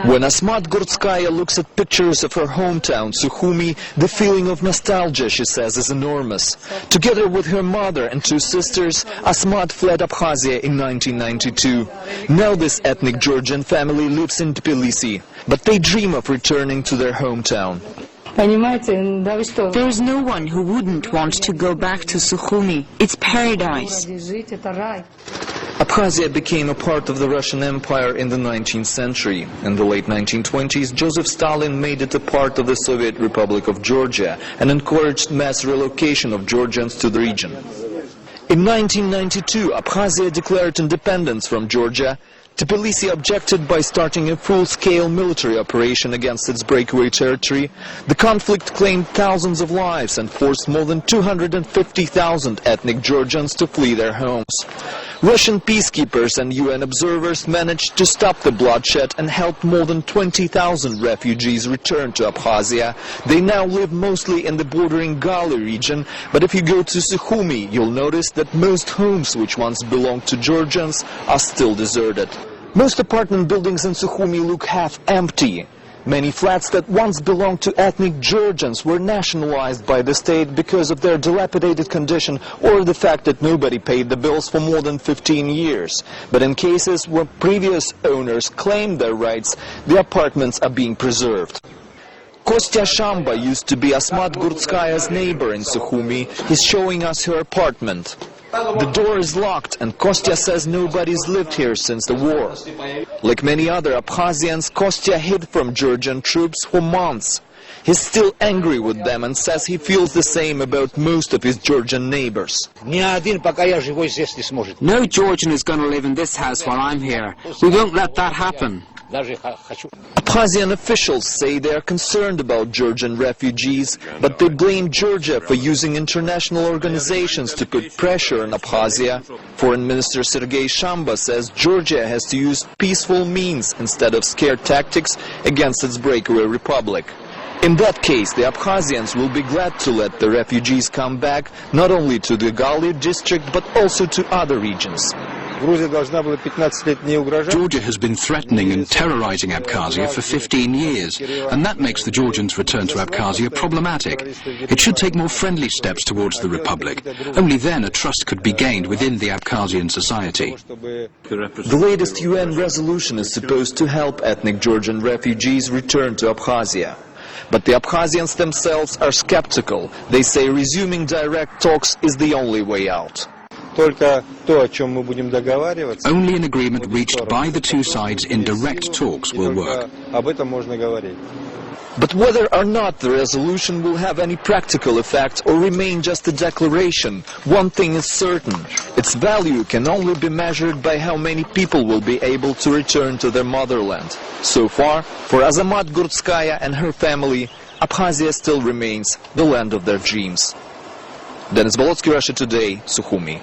When Asmat Gurtskaya looks at pictures of her hometown, Sukhumi, the feeling of nostalgia, she says, is enormous. Together with her mother and two sisters, Asmat fled Abkhazia in 1992. Now this ethnic Georgian family lives in Tbilisi, but they dream of returning to their hometown. There is no one who wouldn't want to go back to Sukhumi. It's paradise. Abkhazia became a part of the Russian Empire in the 19th century. In the late 1920s, Joseph Stalin made it a part of the Soviet Republic of Georgia and encouraged mass relocation of Georgians to the region. In 1992, Abkhazia declared independence from Georgia. Tbilisi objected by starting a full-scale military operation against its breakaway territory. The conflict claimed thousands of lives and forced more than 250,000 ethnic Georgians to flee their homes. Russian peacekeepers and UN observers managed to stop the bloodshed and helped more than 20,000 refugees return to Abkhazia. They now live mostly in the bordering Gali region, but if you go to Sukhumi, you'll notice that most homes which once belonged to Georgians are still deserted. Most apartment buildings in Sukhumi look half empty. Many flats that once belonged to ethnic Georgians were nationalized by the state because of their dilapidated condition or the fact that nobody paid the bills for more than 15 years. But in cases where previous owners claimed their rights, the apartments are being preserved. Kostya Shamba used to be Asmat Gurtskaya's neighbor in Sukhumi. He's showing us her apartment. The door is locked and Kostya says nobody's lived here since the war. Like many other Abkhazians, Kostya hid from Georgian troops for months. He's still angry with them and says he feels the same about most of his Georgian neighbors. No Georgian is going to live in this house while I'm here. We won't let that happen. Abkhazian officials say they are concerned about Georgian refugees, but they blame Georgia for using international organizations to put pressure on Abkhazia. Foreign Minister Sergei Shamba says Georgia has to use peaceful means instead of scare tactics against its breakaway republic. In that case, the Abkhazians will be glad to let the refugees come back, not only to the Gali district, but also to other regions. Georgia has been threatening and terrorizing Abkhazia for 15 years, and that makes the Georgians' return to Abkhazia problematic. It should take more friendly steps towards the republic. Only then a trust could be gained within the Abkhazian society. The latest UN resolution is supposed to help ethnic Georgian refugees return to Abkhazia. But the Abkhazians themselves are skeptical. They say resuming direct talks is the only way out. Only an agreement reached by the two sides in direct talks will work. But whether or not the resolution will have any practical effect or remain just a declaration, one thing is certain. Its value can only be measured by how many people will be able to return to their motherland. So far, for Asmat Gurtskaya and her family, Abkhazia still remains the land of their dreams. Denis Bolotsky, Russia Today, Sukhumi.